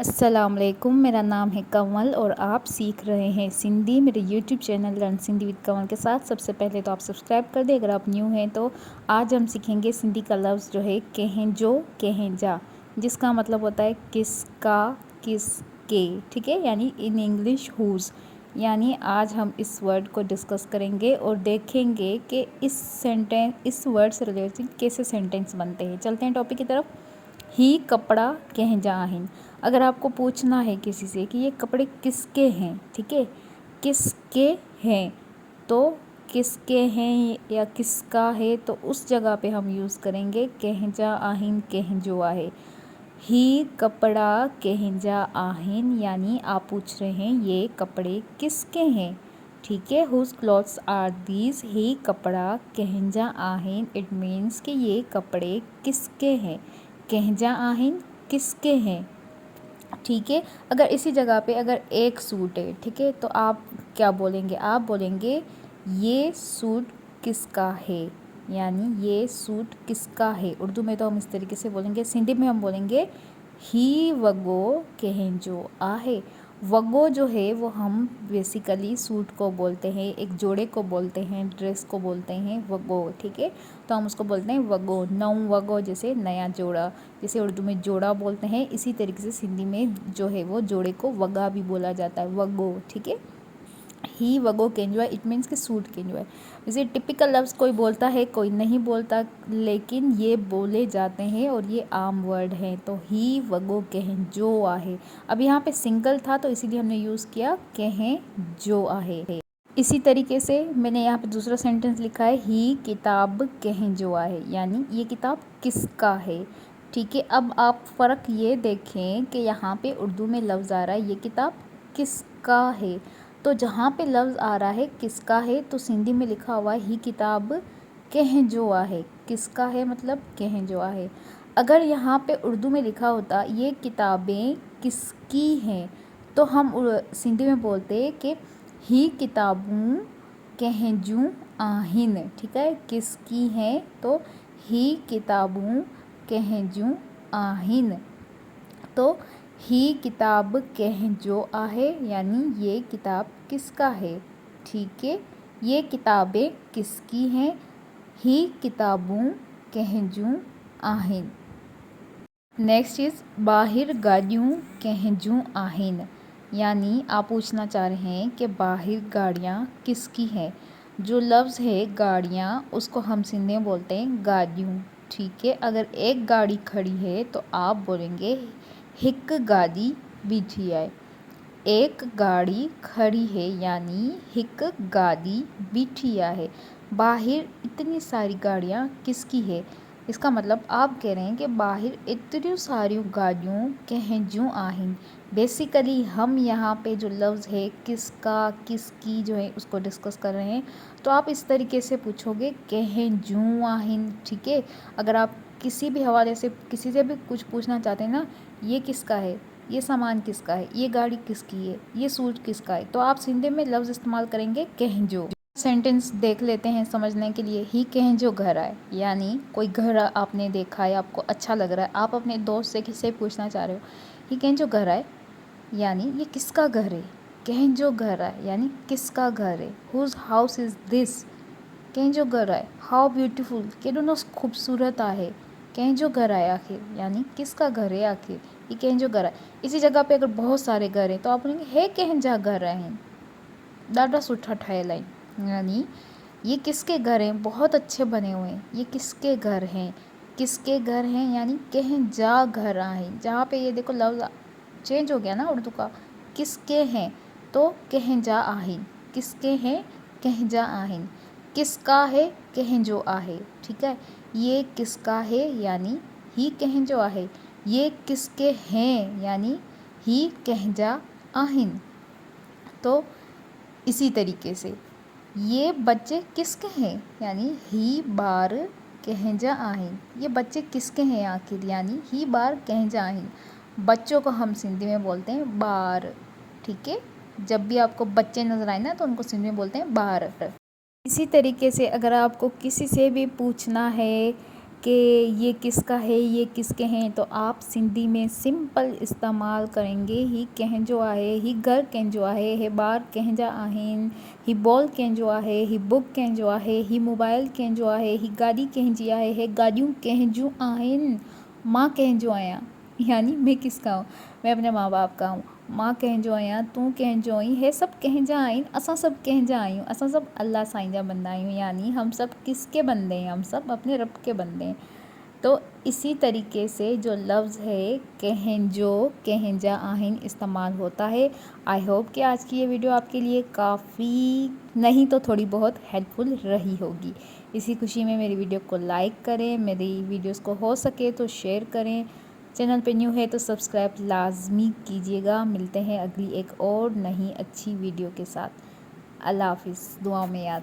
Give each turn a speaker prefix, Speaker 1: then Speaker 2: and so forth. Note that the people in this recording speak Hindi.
Speaker 1: अस्सलाम वालेकुम। मेरा नाम है कंवल और आप सीख रहे हैं सिंधी मेरे YouTube channel learn Sindhi with Kanwal के साथ। सबसे पहले तो आप सब्सक्राइब कर दें अगर आप न्यू हैं तो। आज हम सीखेंगे सिंधी का लफ्ज़ जो है कहें जो कहें जा, जिसका मतलब होता है किसका किसके, ठीक है, यानी इन इंग्लिश हुज़। यानी आज हम इस वर्ड को डिस्कस करेंगे और देखेंगे कि इस वर्ड से रिलेटेड कैसे सेंटेंस बनते हैं। चलते हैं टॉपिक की तरफ। ही कपड़ा कह जा आहिन। अगर आपको पूछना है किसी से कि ये कपड़े किसके हैं, ठीक है, किसके हैं, तो किसके हैं या किसका है, तो उस जगह पे हम यूज़ करेंगे कह जा आहिन कह जो आहे। ही कपड़ा कह जा आहिन यानी आप पूछ रहे हैं ये कपड़े किसके हैं, ठीक है। Whose clothes are these. ही कपड़ा कह जा आहिन इट मीन्स कि ये कपड़े किसके हैं। कह जा आहिन किसके हैं, ठीक है। अगर इसी जगह पे अगर एक सूट है, ठीक है, तो आप क्या बोलेंगे, आप बोलेंगे ये सूट किसका है, यानी ये सूट किसका है। उर्दू में तो हम इस तरीके से बोलेंगे, सिंधी में हम बोलेंगे ही वगो कहंजो आहे। वगो जो है वो हम बेसिकली सूट को बोलते हैं, एक जोड़े को बोलते हैं, ड्रेस को बोलते हैं वगो, ठीक है। तो हम उसको बोलते हैं वगो, नौ वगो, जैसे नया जोड़ा, जैसे उर्दू में जोड़ा बोलते हैं, इसी तरीके से सिंधी में जो है वो जोड़े को वगा भी बोला जाता है, वगो, ठीक है। ही वगो केंजॉय इट मीन्स कि सूट केंजॉय। जैसे टिपिकल लफ्ज़ कोई बोलता है कोई नहीं बोलता, लेकिन ये बोले जाते हैं और ये आम वर्ड हैं। तो ही वगो कहें जो आहे। अब यहाँ पे सिंगल था तो इसीलिए हमने यूज़ किया कहें जो आहे। इसी तरीके से मैंने यहाँ पे दूसरा सेंटेंस लिखा है ही किताब कहें जो आहे, यानी ये किताब किसका है, ठीक है। अब आप फ़र्क ये देखें कि यहाँ पे उर्दू में लफ्ज़ आ रहा है ये किताब किसका है, तो जहाँ पे लफ्ज़ आ रहा है किसका है तो सिंधी में लिखा हुआ है ही किताब कह जो आहे। किसका है मतलब कह जो आहे। अगर यहाँ पे उर्दू में लिखा होता ये किताबें किसकी हैं, तो हम सिंधी में बोलते कि ही किताबूं कहजूं आहिन, ठीक है। किसकी हैं तो ही किताबूं कहजूं आहिन। तो ही किताब कह जो आहे यानी ये किताब किसका है, ठीक है। ये किताबें किसकी हैं, ही किताबूं कहजूं आहिन। नेक्स्ट इज़ बाहिर गाड़ियों कहजूं आहिन, यानी आप पूछना चाह रहे हैं कि बाहिर गाड़ियाँ किसकी हैं। जो लफ्ज़ है गाड़ियाँ उसको हम सिंधी में बोलते हैं गाड़ियों, ठीक है। अगर एक गाड़ी खड़ी है तो आप बोलेंगे हिक गाड़ी बीठी है। एक गाड़ी खड़ी है यानी हिक गाड़ी बीठी है। बाहर इतनी सारी गाड़ियाँ किसकी है, इसका मतलब आप कह रहे हैं कि बाहर इतनी सारी गाड़ियों कहजूं आहिन। बेसिकली हम यहाँ पे जो लफ्ज़ है किसका किसकी जो है उसको डिस्कस कर रहे हैं, तो आप इस तरीके से पूछोगे कहजूं आहिन, ठीक है। अगर आप किसी भी हवाले से किसी से भी कुछ पूछना चाहते हैं ना, ये किसका है, ये सामान किसका है, ये गाड़ी किसकी है, ये सूट किसका है, तो आप सिंधी में लफ्ज़ इस्तेमाल करेंगे कहजो। सेंटेंस देख लेते हैं समझने के लिए। ही कहें जो घर आए, यानी कोई घर आपने देखा है आपको अच्छा लग रहा है, आप अपने दोस्त से किससे पूछना चाह रहे हो, ही कहें जो घर आए यानी ये किसका घर है। कहें जो घर आए यानी किसका घर है। Whose house is this. कहें जो घर आए हाउ ब्यूटीफुल, के दोनों खूबसूरत आहे। कहें जो घर आए आखिर यानी किसका घर है आखिर, ये कहें जो घर आए। इसी जगह पे अगर बहुत सारे घर हैं तो आप बोलेंगे हे कहें जा घर आहिनि, ॾाढा सुठा ठहियल आहिनि, यानी ये किसके घर हैं, बहुत अच्छे बने हुए हैं, ये किसके घर हैं। किसके घर हैं यानी कहें जा घर आहिनि। जहाँ पे ये देखो लफ्ज़ चेंज हो गया ना उर्दू का, किसके हैं तो कहें जा आहिनि, किसके हैं कहें जा आहिनि। किसका है कहें जो आहे, ठीक है। ये किसका है यानी ही कहें जो आहे। ये किसके हैं यानी ही कहें जा आहिनि। तो इसी तरीके से ये बच्चे किसके हैं यानी ही बार कहें जा आहिन। ये बच्चे किसके हैं आखिर यानी ही बार कहें जा आहिन। बच्चों को हम सिंधी में बोलते हैं बार, ठीक है। जब भी आपको बच्चे नज़र आए ना तो उनको सिंधी में बोलते हैं बार। इसी तरीके से अगर आपको किसी से भी पूछना है कि ये किसका है, ये किसके हैं, तो आप सिंधी में सिंपल इस्तेमाल करेंगे ही कंहिंजो आहे, ही घर कंहिंजो आहे, हे ॿार कंहिंजा आहिनि, ही बॉल कंहिंजो आहे, ही बुक कंहिंजो आहे, ही मोबाइल कंहिंजो आहे, ही गाॾी कंहिंजी आहे, हे गाॾियूं कंहिंजूं आहिनि, मां कंहिंजो आहियां। यानी मैं किसका हूँ, मैं अपने माँ बाप का हूँ। मां कंहिंजो आहियां, तूं कंहिंजो आहीं, हे सभु कंहिंजा आहिनि, असां सभु कंहिंजा आहियूं, असां सभु अल्लाह साईं जा बंदा आहियूं। यानी हम सब किसके बंदे हैं, हम सब अपने रब के बंदे हैं। तो इसी तरीके से जो लफ्ज़ है कंहिंजो, कंहिंजा आहिन इस्तेमाल होता है। आई होप कि आज की ये वीडियो आपके लिए काफ़ी नहीं तो थोड़ी बहुत हेल्पफुल रही होगी। इसी खुशी में मेरी वीडियो को लाइक करें, मेरी वीडियोस को हो सके तो शेयर करें, चैनल पे न्यू है तो सब्सक्राइब लाजमी कीजिएगा। मिलते हैं अगली एक और नई अच्छी वीडियो के साथ। अल्लाह हाफिज़, दुआ में याद।